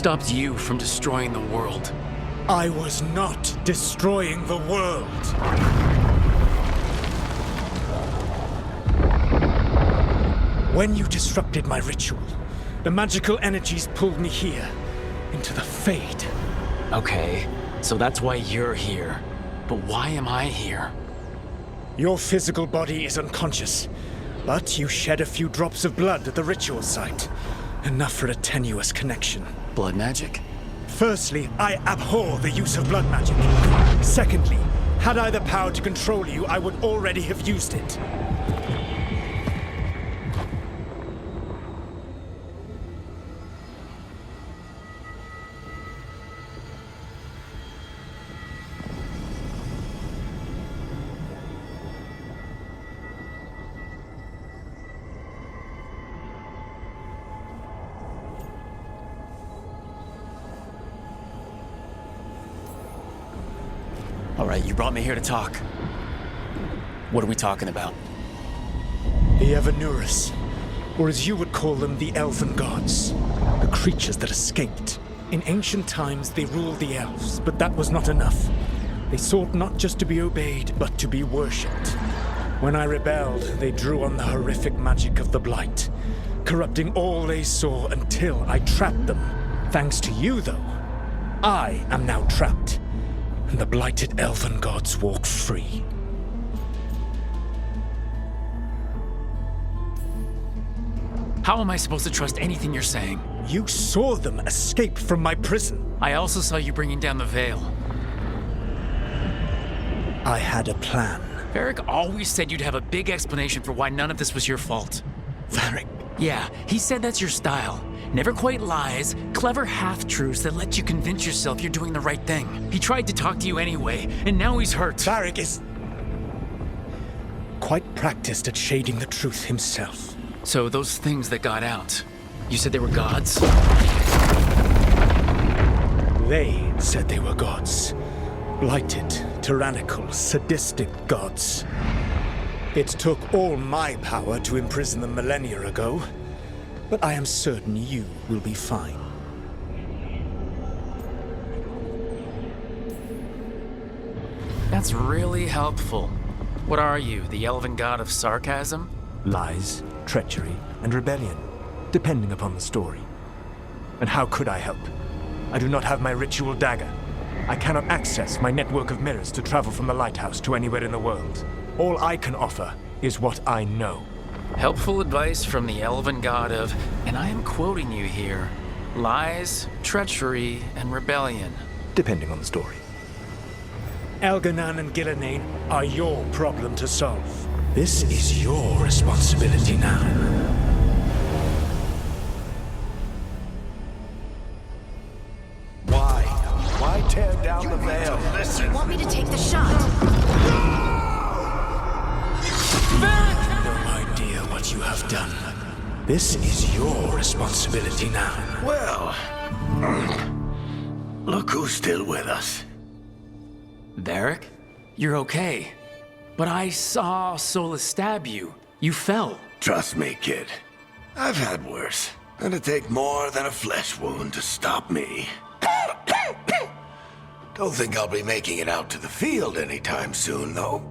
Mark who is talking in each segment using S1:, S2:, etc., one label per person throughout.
S1: stopped you from destroying the world?
S2: I was not destroying the world. When you disrupted my ritual, the magical energies pulled me here, into the Fade.
S1: Okay, so that's why you're here. But why am I here?
S2: Your physical body is unconscious, but you shed a few drops of blood at the ritual site. Enough for a tenuous connection.
S1: Blood magic?
S2: Firstly, I abhor the use of blood magic. Secondly, had I the power to control you, I would already have used it.
S1: All right, you brought me here to talk. What are we talking about?
S2: The Evanurus, or as you would call them, the Elven Gods. The creatures that escaped. In ancient times, they ruled the elves, but that was not enough. They sought not just to be obeyed, but to be worshipped. When I rebelled, they drew on the horrific magic of the Blight, corrupting all they saw until I trapped them. Thanks to you, though, I am now trapped. And the blighted Elven Gods walk free.
S1: How am I supposed to trust anything you're saying?
S2: You saw them escape from my prison.
S1: I also saw you bringing down the veil.
S2: I had a plan.
S1: Varric always said you'd have a big explanation for why none of this was your fault.
S2: Varric?
S1: Yeah, he said that's your style. Never quite lies, clever half-truths that let you convince yourself you're doing the right thing. He tried to talk to you anyway, and now he's hurt.
S2: Varric is quite practiced at shading the truth himself.
S1: So those things that got out, you said they were gods?
S2: They said they were gods. Blighted, tyrannical, sadistic gods. It took all my power to imprison them millennia ago. But I am certain you will be fine.
S1: That's really helpful. What are you, the elven god of sarcasm?
S2: Lies, treachery, and rebellion, depending upon the story. And how could I help? I do not have my ritual dagger. I cannot access my network of mirrors to travel from the lighthouse to anywhere in the world. All I can offer is what I know.
S1: Helpful advice from the elven god of, and I am quoting you here, lies, treachery, and rebellion.
S2: Depending on the story. Elganan and Gillenane are your problem to solve. This is your responsibility now.
S3: Why? Why tear down the veil?
S4: Do you want me to take the shot?
S2: What you have done. This is your responsibility now.
S3: Well, look who's still with us.
S1: Varric? You're okay. But I saw Solus stab you. You fell.
S3: Trust me, kid. I've had worse. It'd take more than a flesh wound to stop me. Don't think I'll be making it out to the field anytime soon, though.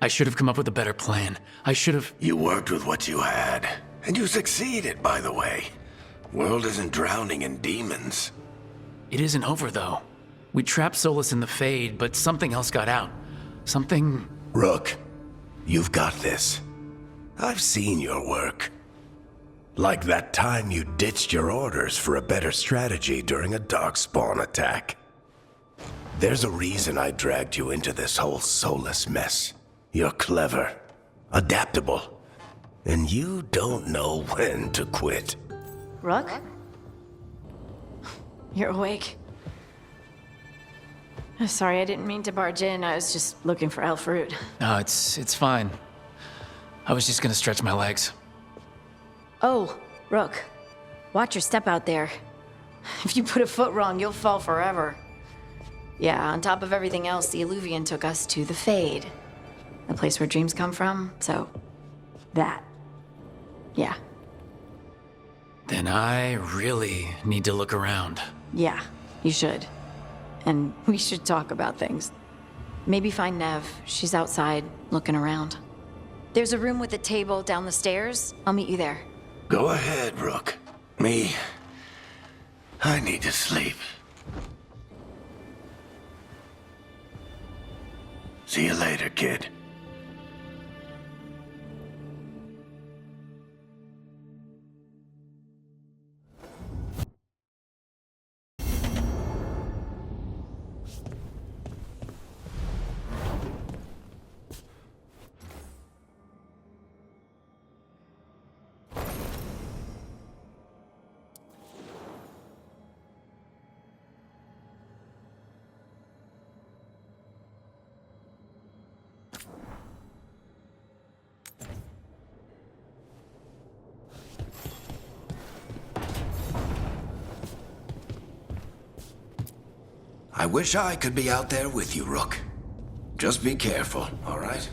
S1: I should have come up with a better plan. I should have...
S3: You worked with what you had. And you succeeded, by the way. World isn't drowning in demons.
S1: It isn't over, though. We trapped Solus in the Fade, but something else got out. Something...
S3: Rook, you've got this. I've seen your work. Like that time you ditched your orders for a better strategy during a darkspawn attack. There's a reason I dragged you into this whole Solus mess. You're clever, adaptable, and you don't know when to quit.
S4: Rook? You're awake. Sorry, I didn't mean to barge in. I was just looking for elf fruit.
S1: No, it's fine. I was just gonna stretch my legs.
S4: Oh, Rook. Watch your step out there. If you put a foot wrong, you'll fall forever. Yeah, on top of everything else, the Illuvian took us to the Fade. The place where dreams come from, so... that. Yeah.
S1: Then I really need to look around.
S4: Yeah, you should. And we should talk about things. Maybe find Nev. She's outside, looking around. There's a room with a table down the stairs. I'll meet you there.
S3: Go ahead, Rook. I need to sleep. See you later, kid. I wish I could be out there with you, Rook. Just be careful, all right?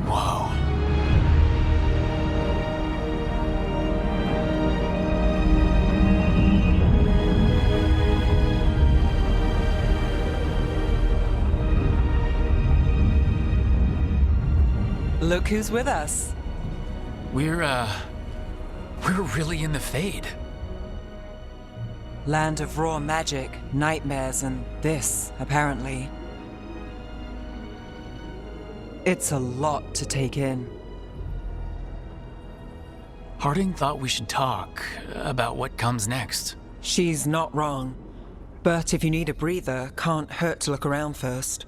S1: Whoa.
S5: Look who's with us.
S1: We're really in the Fade.
S5: Land of raw magic, nightmares, and this, apparently. It's a lot to take in.
S1: Harding thought we should talk about what comes next.
S5: She's not wrong. But if you need a breather, can't hurt to look around first.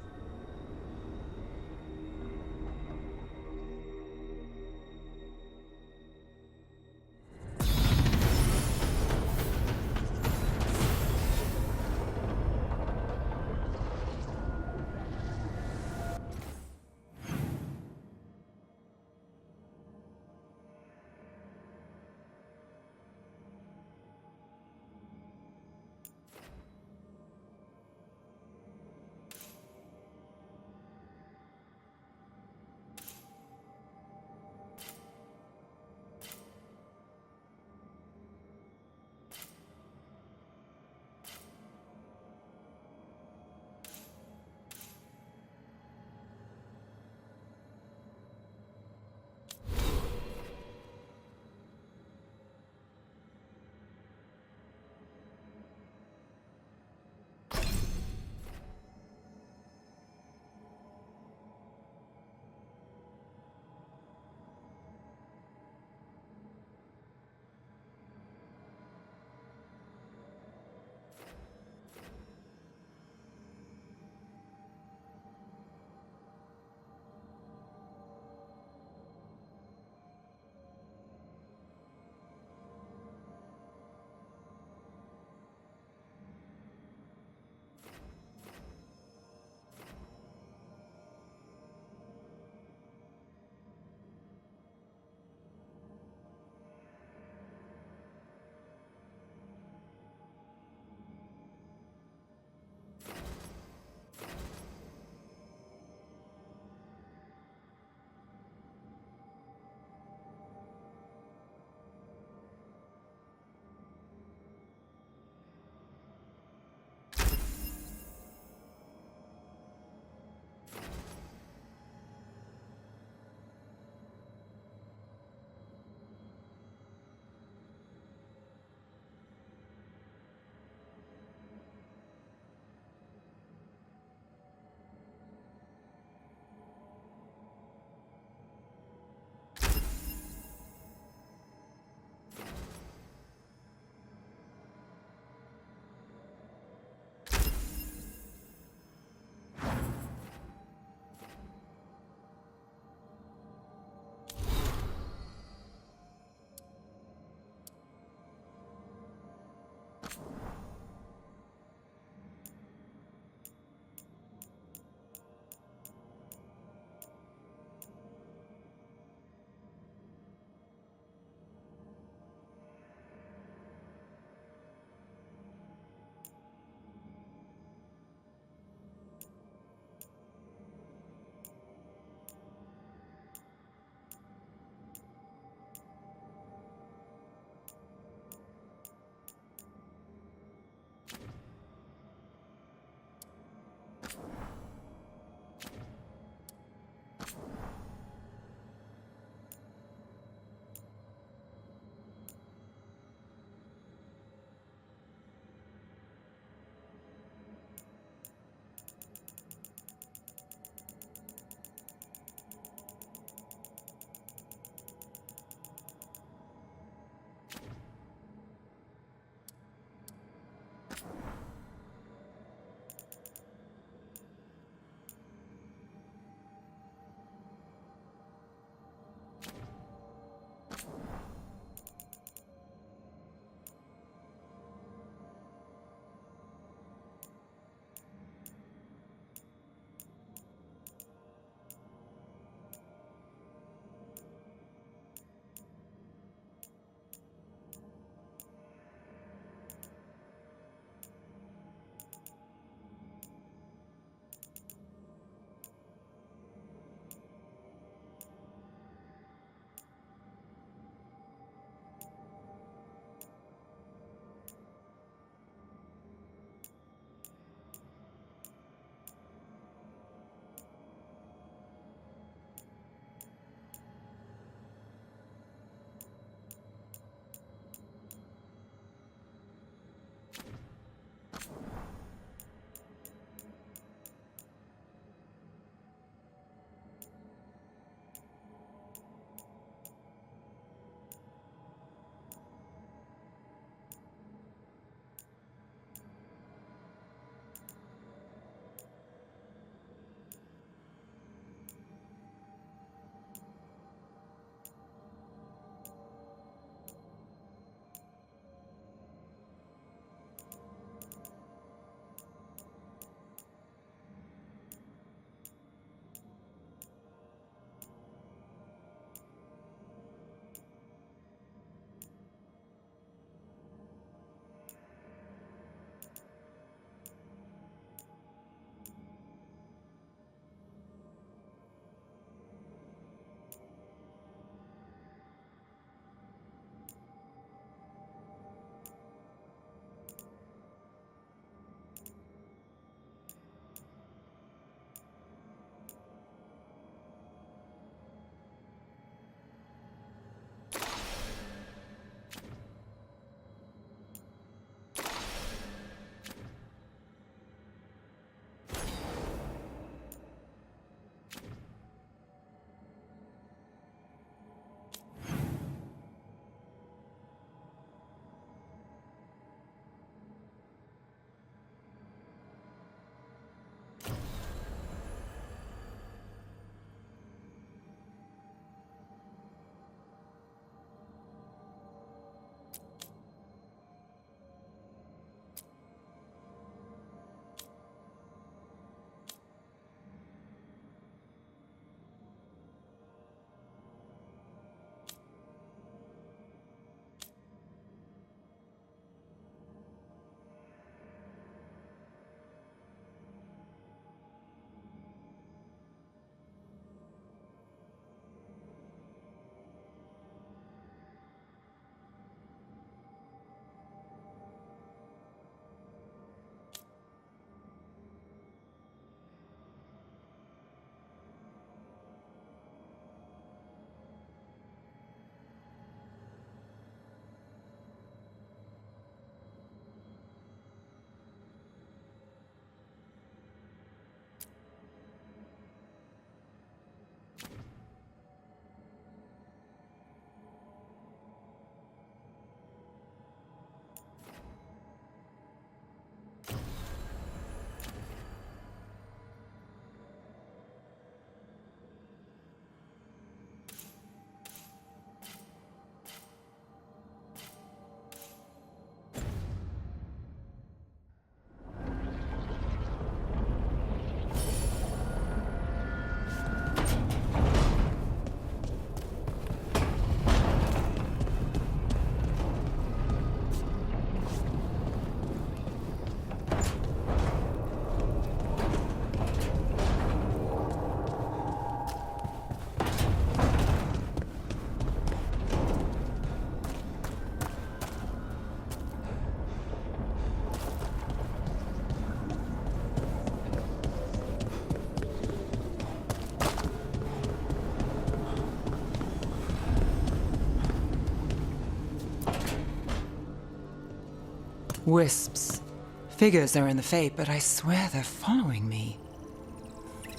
S5: Wisps. Figures are in the Fade, but I swear they're following me.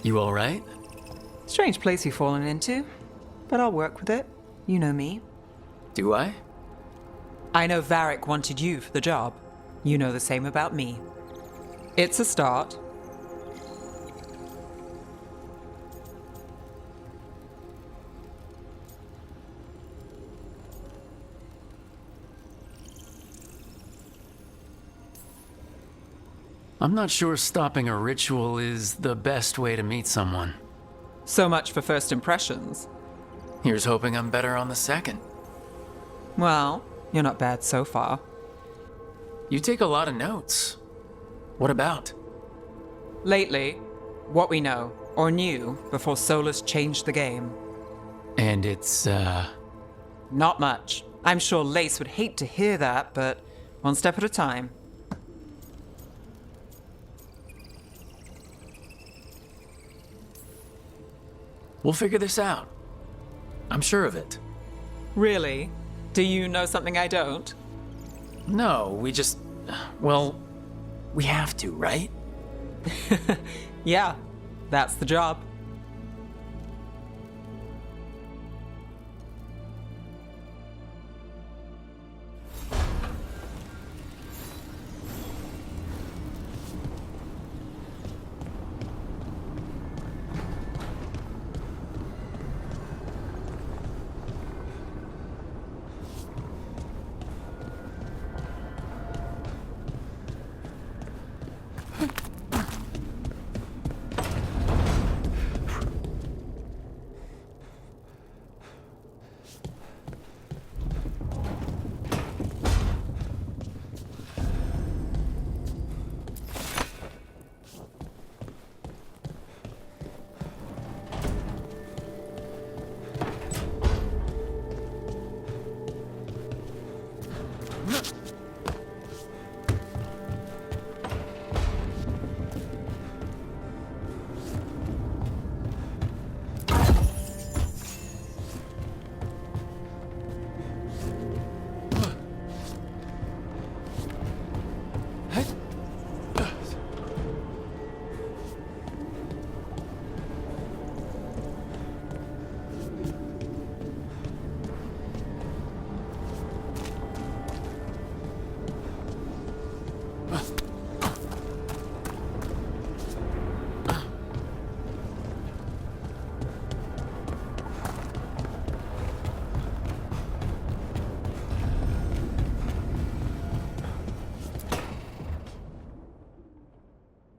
S1: You alright?
S5: Strange place you've fallen into, but I'll work with it. You know me.
S1: Do I?
S5: I know Varric wanted you for the job. You know the same about me. It's a start.
S1: I'm not sure stopping a ritual is the best way to meet someone.
S5: So much for first impressions.
S1: Here's hoping I'm better on the second.
S5: Well, you're not bad so far.
S1: You take a lot of notes. What about?
S5: Lately, what we know, or knew, before Solus changed the game.
S1: And it's,
S5: Not much. I'm sure Lace would hate to hear that, but one step at a time.
S1: We'll figure this out. I'm sure of it.
S5: Really? Do you know something I don't?
S1: No, well, we have to, right?
S5: Yeah, that's the job.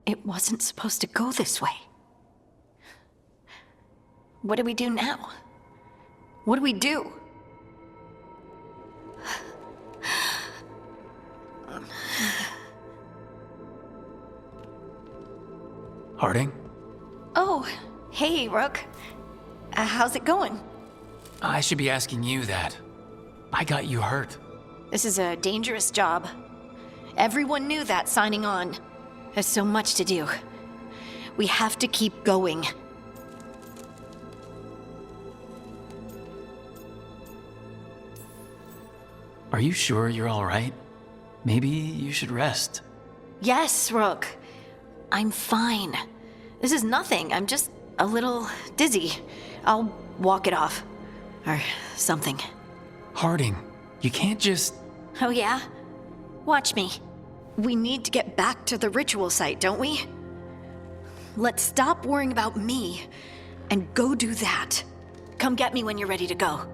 S4: It wasn't supposed to go this way. What do we do now? What do we do?
S1: Harding?
S4: Oh, hey, Rook. How's it going?
S1: I should be asking you that. I got you hurt.
S4: This is a dangerous job. Everyone knew that signing on. There's so much to do. We have to keep going.
S1: Are you sure you're all right? Maybe you should rest.
S4: Yes, Rook. I'm fine. This is nothing. I'm just a little dizzy. I'll walk it off. Or something.
S1: Harding, you can't just...
S4: Oh yeah? Watch me. We need to get back to the ritual site, don't we? Let's stop worrying about me and go do that. Come get me when you're ready to go.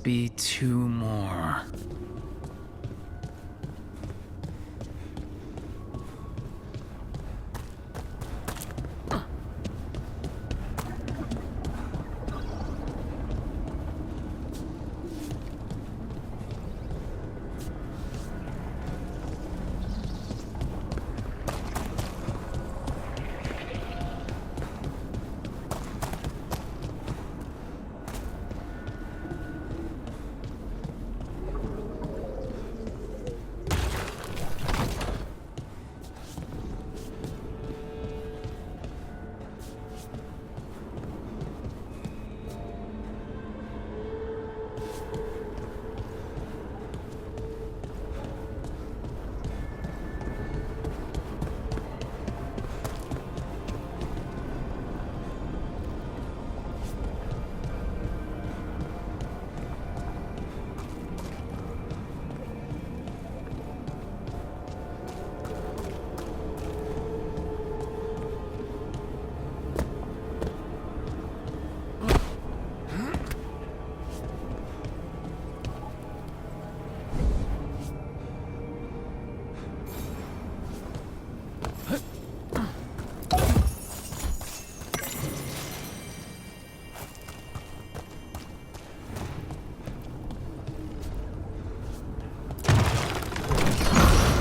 S1: be 2 more.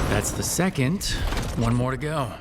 S1: That's the second. 1 more to go.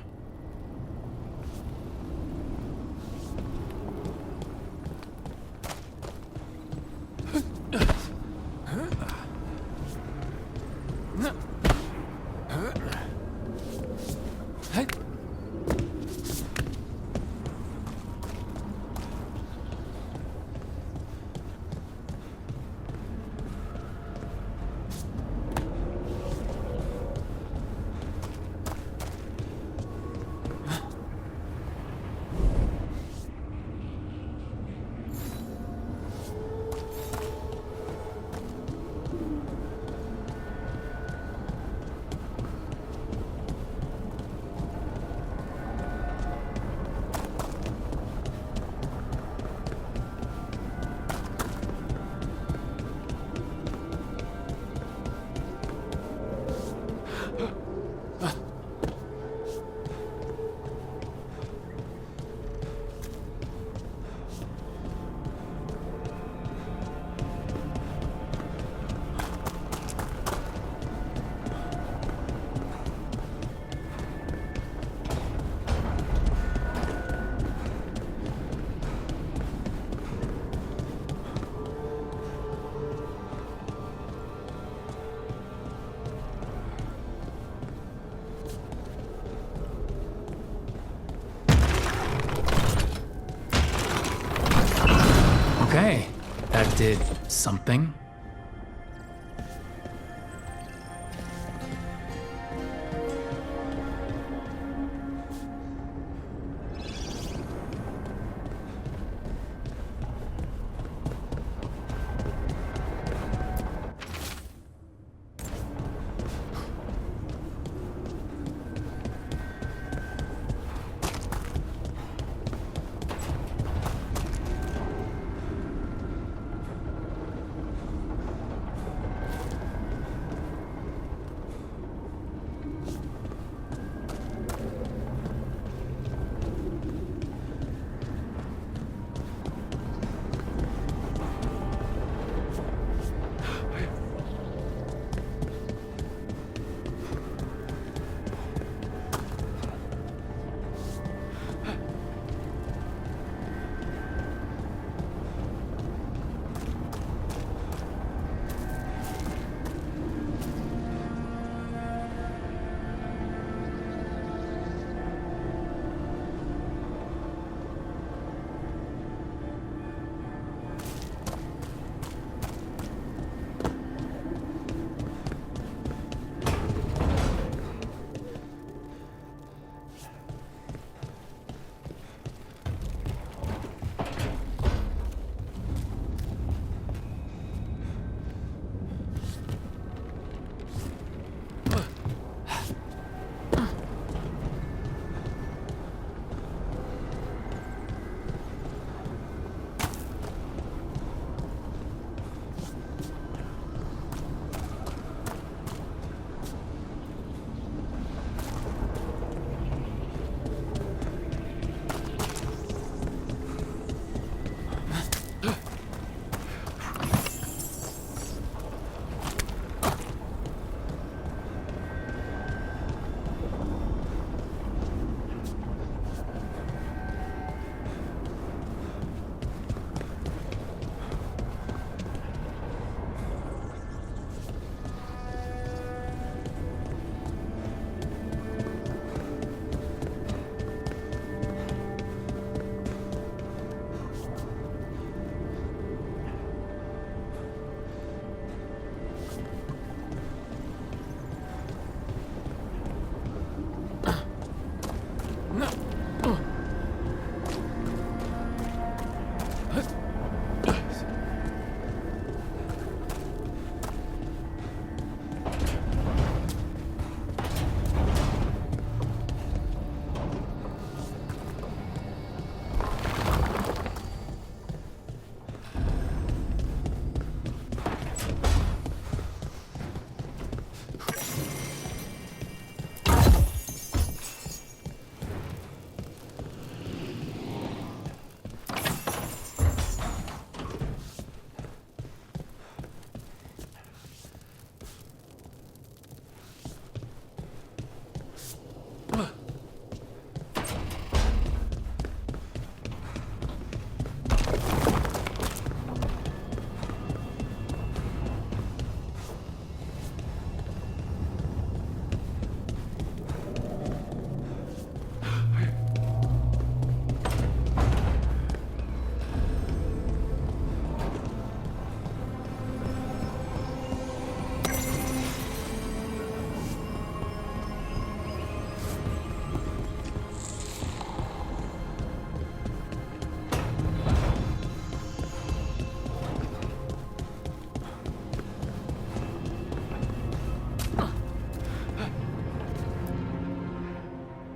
S1: Okay, that did something.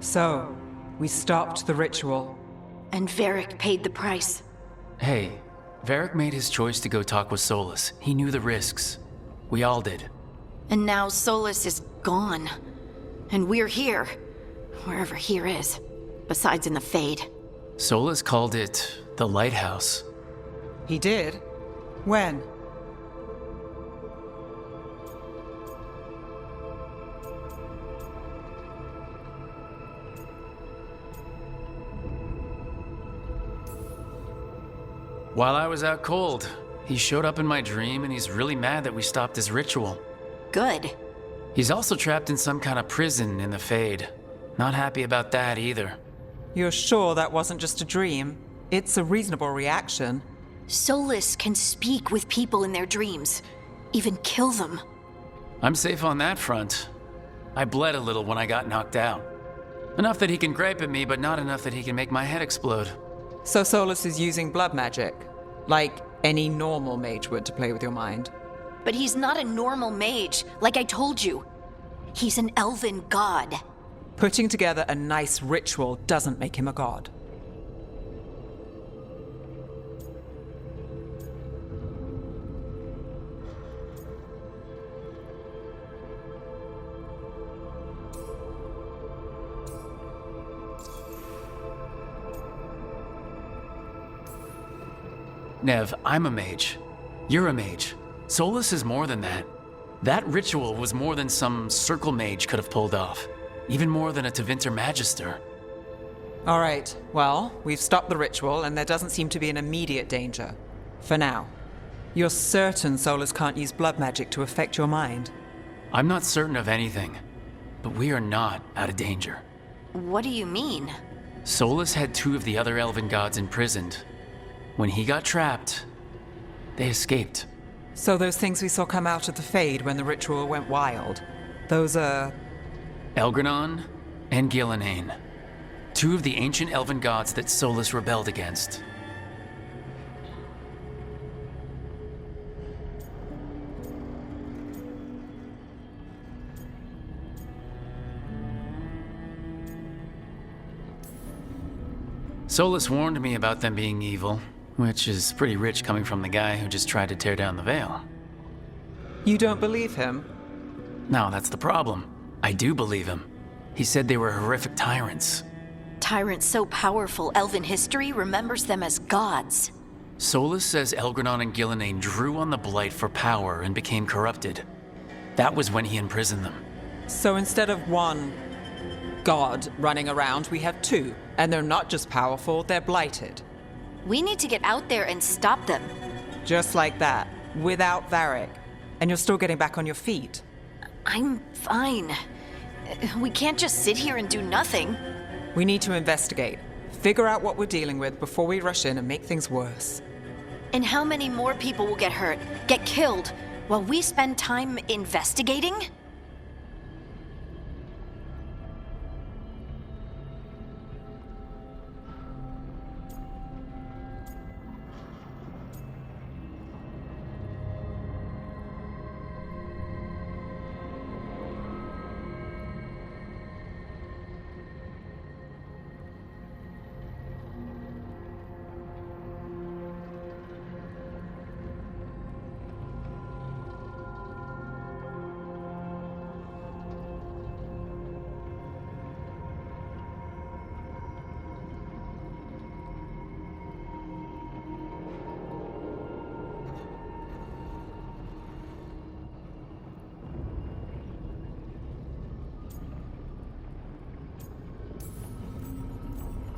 S5: So, we stopped the ritual.
S4: And Varric paid the price.
S1: Hey, Varric made his choice to go talk with Solus. He knew the risks. We all did.
S4: And now Solus is gone. And we're here. Wherever here is. Besides in the Fade.
S1: Solus called it the Lighthouse.
S5: He did? When?
S1: While I was out cold, he showed up in my dream and he's really mad that we stopped his ritual.
S4: Good.
S1: He's also trapped in some kind of prison in the Fade. Not happy about that either.
S5: You're sure that wasn't just a dream? It's a reasonable reaction.
S4: Solus can speak with people in their dreams. Even kill them.
S1: I'm safe on that front. I bled a little when I got knocked out. Enough that he can gripe at me, but not enough that he can make my head explode.
S5: So Solus is using blood magic, like any normal mage would to play with your mind.
S4: But he's not a normal mage, like I told you. He's an elven god.
S5: Putting together a nice ritual doesn't make him a god.
S1: Nev, I'm a mage. You're a mage. Solus is more than that. That ritual was more than some circle mage could have pulled off. Even more than a Tevinter Magister.
S5: All right, well, we've stopped the ritual and there doesn't seem to be an immediate danger. For now. You're certain Solus can't use blood magic to affect your mind?
S1: I'm not certain of anything, but we are not out of danger.
S4: What do you mean?
S1: Solus had 2 of the other elven gods imprisoned. When he got trapped, they escaped.
S5: So those things we saw come out of the Fade when the ritual went wild, those are...
S1: Elgranon and Gillenane. 2 of the ancient elven gods that Solus rebelled against. Solus warned me about them being evil, which is pretty rich coming from the guy who just tried to tear down the Veil.
S5: You don't believe him?
S1: No, that's the problem. I do believe him. He said they were horrific tyrants.
S4: Tyrants so powerful, elven history remembers them as gods.
S1: Solus says Elgranon and Gillenane drew on the Blight for power and became corrupted. That was when he imprisoned them.
S5: So instead of one god running around, we have 2. And they're not just powerful, they're blighted.
S4: We need to get out there and stop them.
S5: Just like that, without Varric. And you're still getting back on your feet.
S4: I'm fine. We can't just sit here and do nothing.
S5: We need to investigate. Figure out what we're dealing with before we rush in and make things worse.
S4: And how many more people will get hurt, get killed, while we spend time investigating?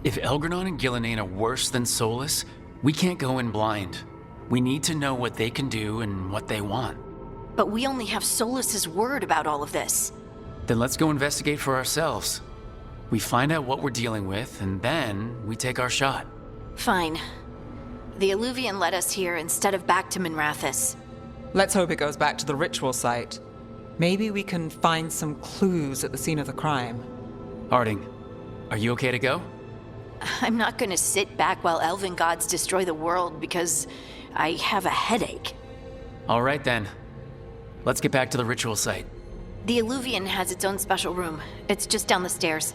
S1: If Elgranon and Gillenane are worse than Solus, we can't go in blind. We need to know what they can do and what they want.
S4: But we only have Solus's word about all of this.
S1: Then let's go investigate for ourselves. We find out what we're dealing with, and then we take our shot.
S4: Fine. The Illuvian led us here instead of back to Minrathous.
S5: Let's hope it goes back to the ritual site. Maybe we can find some clues at the scene of the crime.
S1: Harding, are you okay to go?
S4: I'm not gonna sit back while elven gods destroy the world because I have a headache.
S1: All right then. Let's get back to the ritual site.
S4: The Illuvian has its own special room. It's just down the stairs.